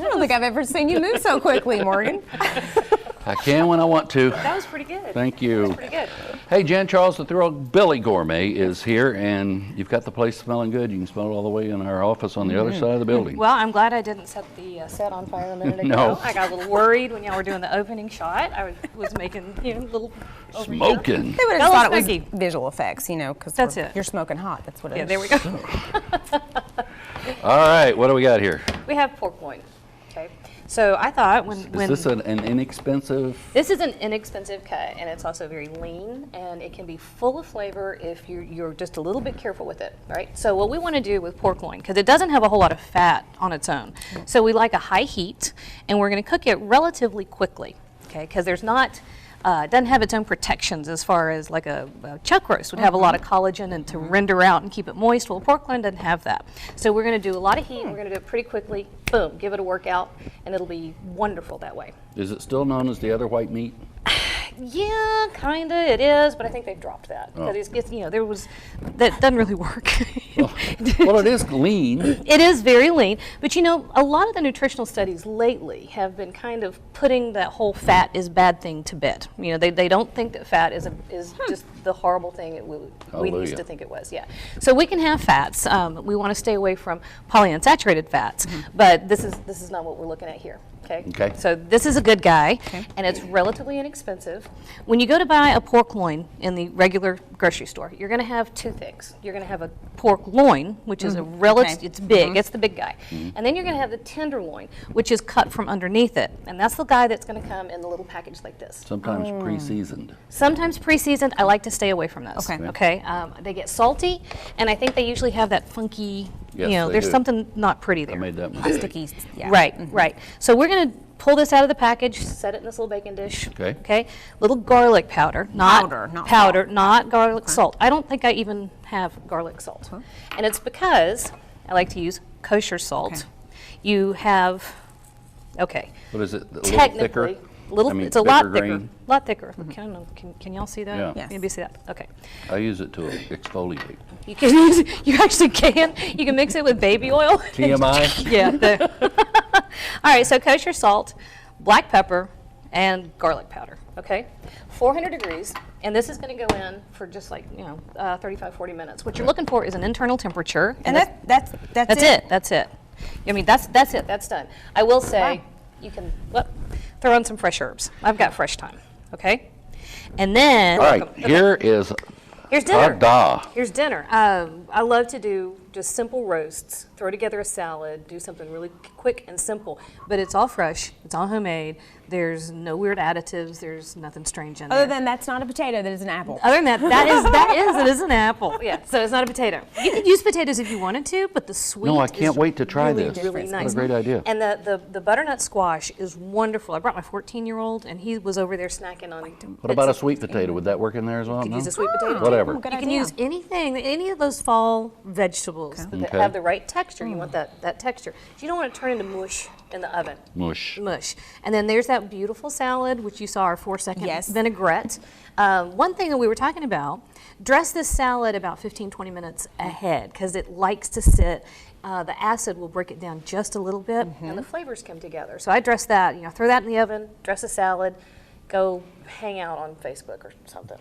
don't think I've ever seen you move so quickly, Morgan. I can when I want to. That was pretty good. Thank you. That was pretty good. Hey, Jan Charles, the Thrill Billy Gourmet is here, and you've got the place smelling good. You can smell it all the way in our office on the other side of the building. Well, I'm glad I didn't set the set on fire a minute ago. No. I got a little worried when y'all were doing the opening shot. I was making, little Smoking. They would have That thought it was was smoky. visual effects, because That's it. you're smoking hot. That's what it is. Yeah, there we go. All right, what do we got here? We have pork loin. Okay. So I thought when Is this an inexpensive? this is an inexpensive cut, and it's also very lean, and it can be full of flavor if you're just a little bit careful with it, right? So what we want to do with pork loin, because it doesn't have a whole lot of fat on its own, so we like a high heat, and we're going to cook it relatively quickly, okay? Because there's not, it doesn't have its own protections as far as like a chuck roast would have a lot of collagen and to render out and keep it moist. Well, pork loin doesn't have that. So we're going to do a lot of heat. We're going to do it pretty quickly. Boom, give it a workout, and it'll be wonderful that way. Is it still known as the other white meat? Yeah, kind of, it is, but I think they've dropped that. Because there was, that doesn't really work. Well, it is lean. It is very lean, but a lot of the nutritional studies lately have been kind of putting that whole fat is bad thing to bed. They don't think that fat is just the horrible thing we used to think it was. Yeah. So we can have fats. We want to stay away from polyunsaturated fats, but this is not what we're looking at here. Okay. So this is a good guy, and it's relatively inexpensive. When you go to buy a pork loin in the regular grocery store, you're going to have two things. You're going to have a pork loin, which is a relative, it's big, it's the big guy. And then you're going to have the tenderloin, which is cut from underneath it. And that's the guy that's going to come in the little package like this. Sometimes pre-seasoned. Sometimes pre-seasoned. I like to stay away from those. Okay. They get salty, and I think they usually have that funky, Yes, they there's do. something not pretty there. I made that mistake. Sticky. Yeah. Right. So we're going to pull this out of the package, set it in this little baking dish. Okay. Little garlic powder, not Powder, not garlic salt. I don't think I even have garlic salt. And it's because I like to use kosher salt. You have, What is it? A little technically, thicker? it's a lot thicker thicker. grain? Lot thicker. Can y'all see that? Yeah. Yes. Maybe see that. Okay. I use it to exfoliate. You actually can. You can mix it with baby oil. TMI? Yeah. All right, so kosher salt, black pepper, and garlic powder, okay? 400 degrees, and this is going to go in for just 35, 40 minutes. What you're looking for is an internal temperature. And that's it. That's it. That's it. That's done. I will say, you can throw in some fresh herbs. I've got fresh thyme, okay? And then... All right, here's dinner. Ta-da. Here's dinner. I love to do just simple roasts, throw together a salad, do something really quick and simple. But it's all fresh, it's all homemade. There's no weird additives, there's nothing strange in there. Other than that's not a potato, that is an apple. Other than that, it is an apple. Yeah, so it's not a potato. You could use potatoes if you wanted to, but the sweet No, I can't wait to try really, this. really nice. What a great idea. And the butternut squash is wonderful. I brought my 14-year-old, and he was over there snacking on it. What about a sweet potato? Would that work in there as well? You could No? use a sweet potato. Whatever. Good You can idea. use any of those fall vegetables that Okay. have the right texture. You want that texture. You don't want it to turn into mush in the oven. Mush. And then there's that beautiful salad, which you saw our 4-second Yes. vinaigrette. One thing that we were talking about, dress this salad about 15, 20 minutes ahead because it likes to sit. The acid will break it down just a little bit, and the flavors come together. So I dress that, throw that in the oven, dress a salad, go hang out on Facebook or something.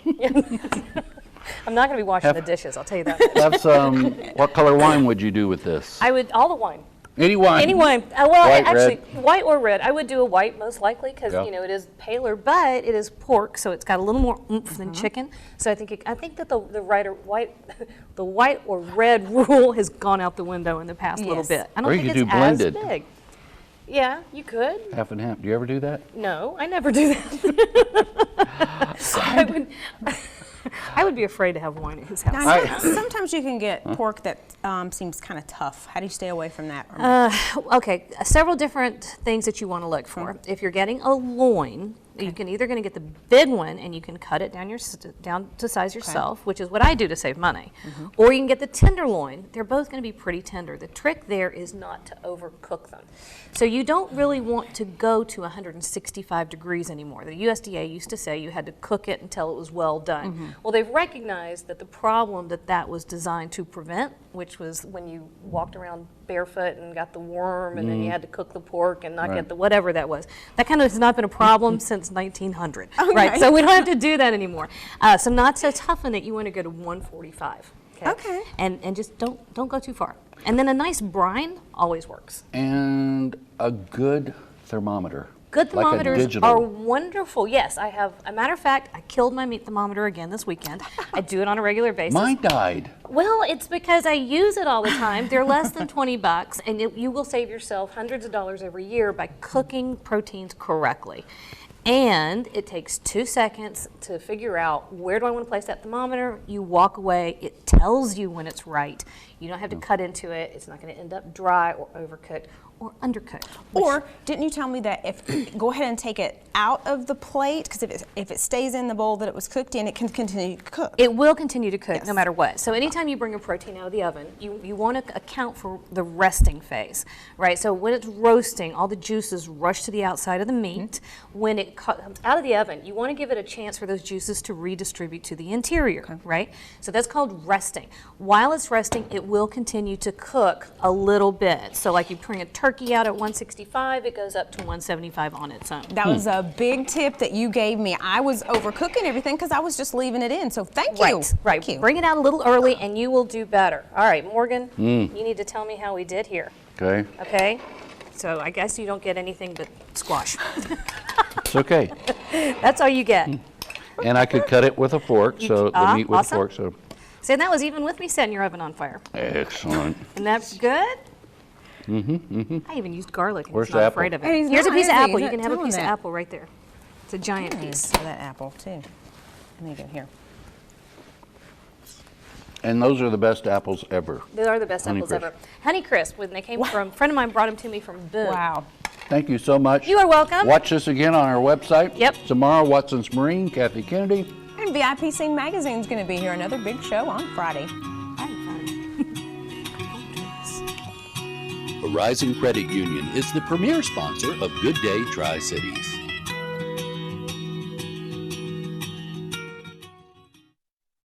I'm not going to be washing the dishes, I'll tell you that. Have some, what color wine would you do with this? I would, all the wine. Any wine? Any wine. Well, White, actually, red? white or red. I would do a white most likely because Yeah. it is paler, but it is pork, so it's got a little more oomph than chicken. So I think that the white or red rule has gone out the window in the past little Yes. bit. I don't Or you think could it's do blended. as big. Yeah, you could. Half and half. Do you ever do that? No, I never do that. I would be afraid to have wine at his house. Now, sometimes you can get pork that seems kind of tough. How do you stay away from that? Okay, several different things that you want to look for. If you're getting a loin, you can either going to get the big one and you can cut it down to size yourself, which is what I do to save money, or you can get the tenderloin. They're both going to be pretty tender. The trick there is not to overcook them. So you don't really want to go to 165 degrees anymore. The USDA used to say you had to cook it until it was well done. Well, they've recognized that the problem that was designed to prevent, which was when you walked around barefoot and got the worm, and then you had to cook the pork and not get the whatever that was. That kind of has not been a problem since 1900, right? So we don't have to do that anymore. So not to toughen it, you want to go to 145. Okay. And just don't go too far. And then a nice brine always works. And a good thermometer. Good Like a thermometers digital. are wonderful. Yes, I have. A matter of fact, I killed my meat thermometer again this weekend. I do it on a regular basis. Mine died. Well, it's because I use it all the time. They're less than 20 bucks, and you will save yourself hundreds of dollars every year by cooking proteins correctly. And it takes 2 seconds to figure out, where do I want to place that thermometer? You walk away. It tells you when it's right. You don't have to cut into it. It's not going to end up dry or overcooked or undercooked. Or didn't you tell me that if go ahead and take it out of the plate, because if it stays in the bowl that it was cooked in, it can continue to cook. It will continue to cook Yes. no matter what. So anytime you bring a protein out of the oven, you want to account for the resting phase, right? So when it's roasting, all the juices rush to the outside of the meat. When it comes out of the oven, you want to give it a chance for those juices to redistribute to the interior, right? So that's called resting. While it's resting, it will continue to cook a little bit. So like you bring a turkey out at 165, it goes up to 175 on its own. That was a big tip that you gave me. I was overcooking everything because I was just leaving it in. So thank you. Right. Thank you. Bring it out a little early and you will do better. All right, Morgan, you need to tell me how we did here. Okay. Okay? So I guess you don't get anything but squash. It's okay. That's all you get. And I could cut it with a fork, so the meat with awesome. a fork. So See, and that was even with me setting your oven on fire. excellent. And that's good? I even used garlic. And Where's he's the not apple? afraid of it. And he's Here's a not, piece of is he? apple. He's You can not have a doing piece of that. apple right there. It's a giant piece. For that apple too. Let me go here. And those are the best apples ever. They are the best apples Honeycrisp. ever. Honeycrisp, when they came from, a friend of mine brought them to me from Boone. Wow. Thank you so much. You are welcome. Watch this again on our website. Yep. Tomorrow, Watson's Marine, Kathy Kennedy. And VIP Scene Magazine's going to be here. Another big show on Friday. Horizon Credit Union is the premier sponsor of Good Day Tri-Cities.